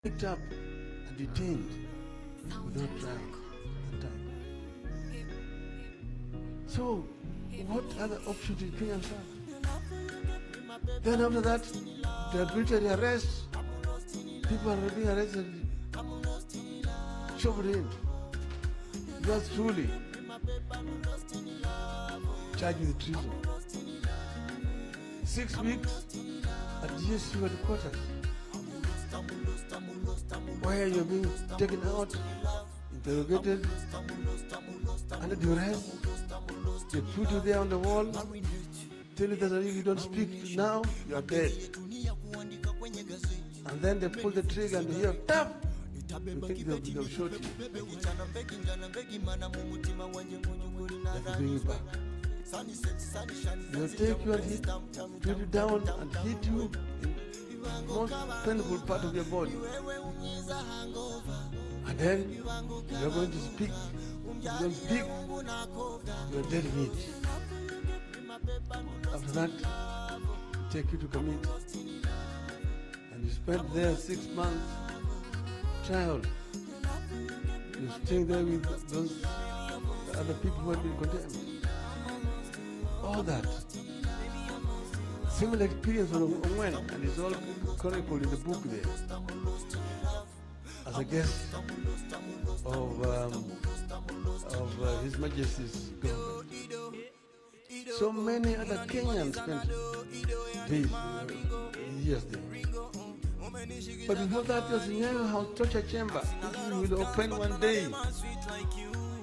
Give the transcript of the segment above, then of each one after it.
picked up and detained without trial at that time. So, what other option did Kenyans have? Then after that, the arbitrary arrests, people are being arrested, shoved in, just truly charged with treason. 6 weeks at GSU headquarters, where you're being taken out, interrogated, under duress. They put you there on the wall, tell you that if you don't speak now, you are dead. And then they pull the trigger and you hear, tap! You think they'll shoot you. Like bring you back. They'll take you and put you down and hit you in the most painful part of your body. And then you're going to speak. If you don't speak, you're dead meat. After that, take you to commit. And you spend there 6 months trial. You're staying there with those other people who have been condemned. All that. Similar experience on when, and it's all chronicled in the book there. As a guest of His Majesty's government. So many other Kenyans spent days, years there. But before that, was in Yonga House torture chamber, which we will open one day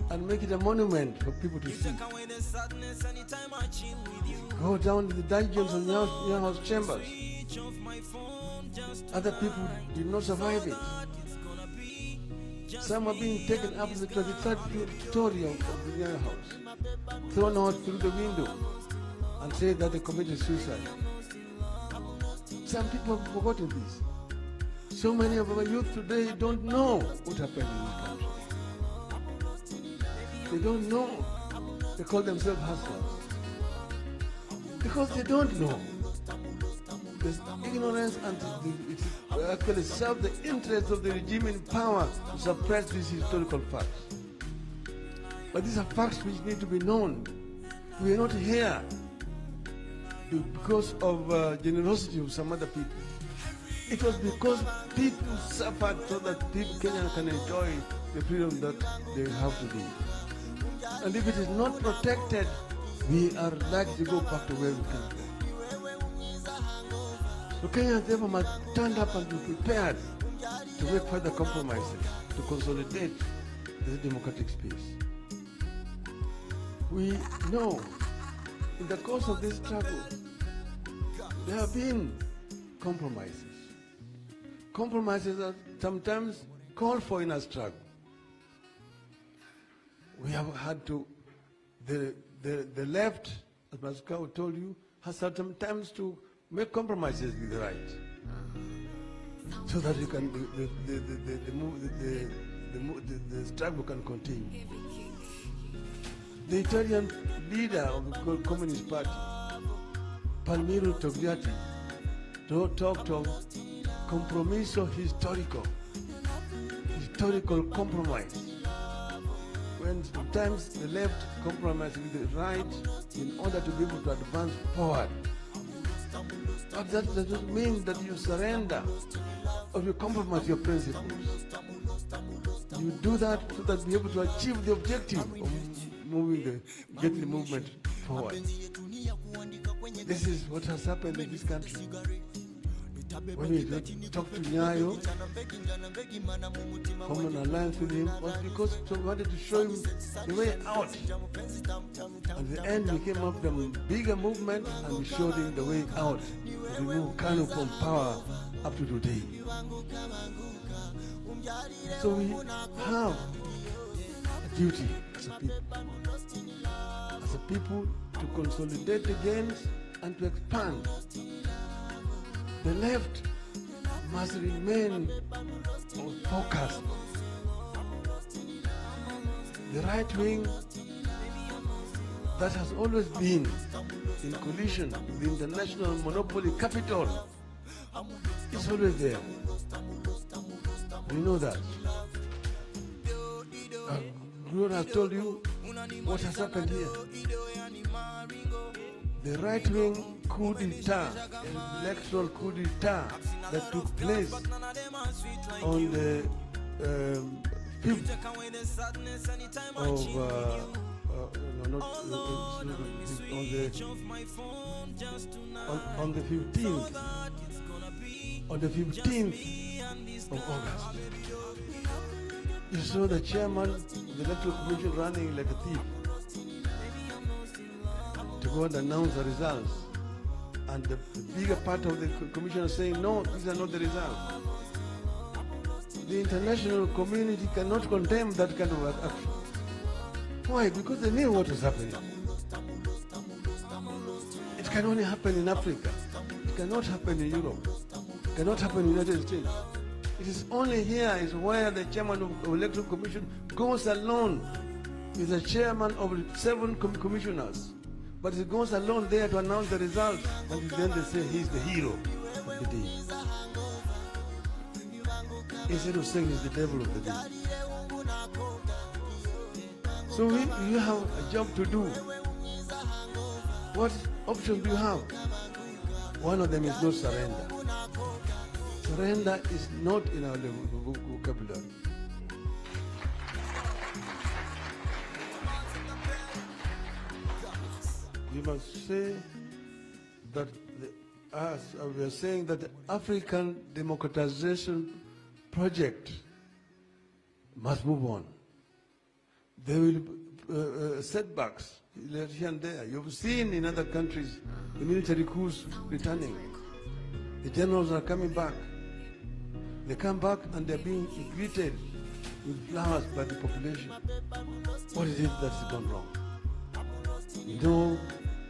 and make it a monument for people to see. Go down to the dungeons of Yonga House chambers. Other people did not survive it. Some are being taken up to the 23rd story of the Yonga House, thrown out through the window, and said that they committed suicide. Some people have forgotten this. So many of our youth today don't know what happened in this country. They don't know. They call themselves hustlers. Because they don't know. There's ignorance, and it actually serves the interests of the regime in power to suppress these historical facts. But these are facts which need to be known. We are not here because of generosity of some other people. It was because people suffered so that Kenyans can enjoy the freedom that they have today. And if it is not protected, we are likely to go back to where we came from. So Kenyans therefore must stand up and be prepared to make further compromises to consolidate the democratic space. We know in the course of this struggle, there have been compromises. Compromises are sometimes called for in a struggle. We have had to, the left, as Pascal told you, has sometimes to make compromises with the right, so that you can the struggle can continue. The Italian leader of the Communist Party, Palmiro Togliatti, talked of compromiso historical compromise. When sometimes the left compromises with the right in order to be able to advance forward. But that does not mean that you surrender or you compromise your principles. You do that so that you're able to achieve the objective of getting the movement forward. This is what has happened in this country. When we talked to Nyayo, form an alliance with him, was because we wanted to show him the way out. At the end, we came up with a bigger movement and we showed him the way out. We moved Kanu from power up to today. So we have a duty as a people to consolidate the gains and to expand. The left must remain focused. The right wing that has always been in collision with the international monopoly capital is always there. You know that. Ruto has told you what has happened here. The right-wing coup d'etat, electoral coup d'etat that took place on the 5th of on the 15th of August. You saw the chairman of the electoral commission running like a thief to go and announce the results, and the bigger part of the commission saying, no, these are not the results. The international community cannot condemn that kind of action. Why? Because they knew what was happening. It can only happen in Africa. It cannot happen in Europe. It cannot happen in the United States. It is only here is where the chairman of the electoral commission goes alone with the chairman of 7 commissioners. But he goes alone there to announce the results, and then they say he's the hero of the day. Instead of saying he's the devil of the day. So you have a job to do. What option do you have? One of them is not surrender. Surrender is not in our vocabulary. We must say that we are saying that the African democratization project must move on. There will be setbacks here and there. You've seen in other countries the military coups returning. The generals are coming back. They come back and they're being greeted with flowers by the population. What is it that's gone wrong? We know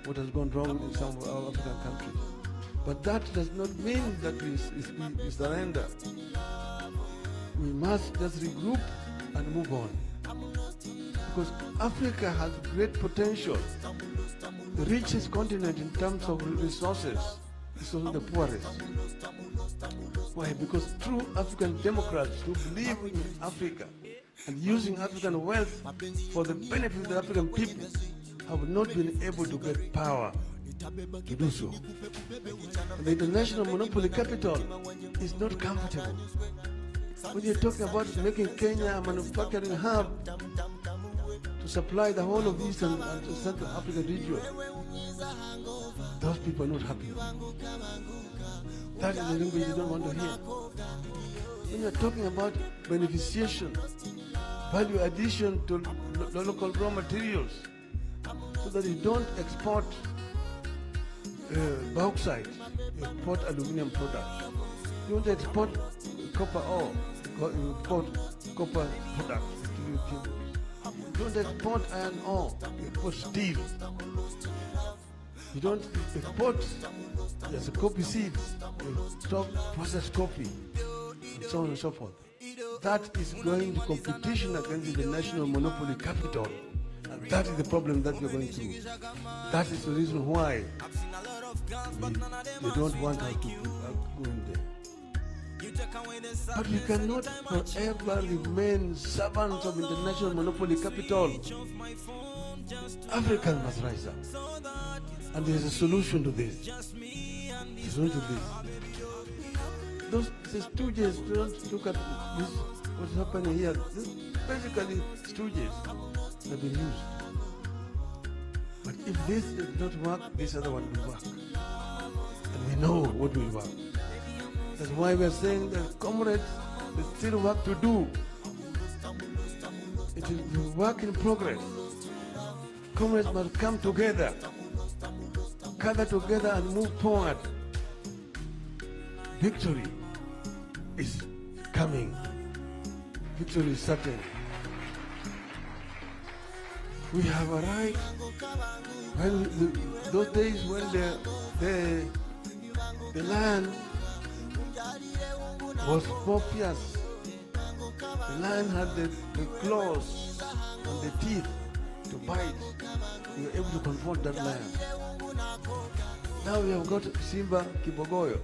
what has gone wrong in some of our African countries. But that does not mean that we surrender. We must just regroup and move on. Because Africa has great potential. The richest continent in terms of resources is also the poorest. Why? Because true African democrats who believe in Africa and using African wealth for the benefit of the African people have not been able to get power to do so. And the international monopoly capital is not comfortable. When you're talking about making Kenya a manufacturing hub to supply the whole of East and Central African region, those people are not happy. That is the language you don't want to hear. When you're talking about beneficiation, value addition to local raw materials, so that you don't export bauxite, you export aluminum products. You don't export copper ore, you export copper products. You don't export iron ore, you export steel. You don't export as a coffee seeds, you stop processed coffee, and so on and so forth. That is going to competition against the national monopoly capital. And that is the problem that we're going through. That is the reason why they don't want us to go in there. But we cannot forever remain servants of international monopoly capital. Africa must rise up. And there is a solution to this. The solution to this. Those stooges don't look at this, what's happening here. This basically stooges have been used. But if this does not work, this other one will work. And we know what will work. That's why we are saying that comrades, there's still work to do. It is work in progress. Comrades must come together, gather together and move forward. Victory is coming. Victory is certain. We have arrived when those days when the land was 4 fierce. The lion had the claws and the teeth to bite. We were able to confront that lion. Now we have got Simba Kibogoyo.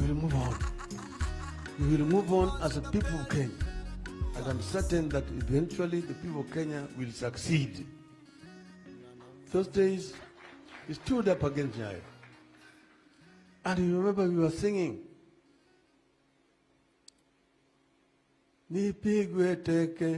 We will move on. We will move on as a people of Kenya. And I'm certain that eventually the people of Kenya will succeed. Those days, we stood up against Nyayo. And you remember we were singing, Nipigwe teke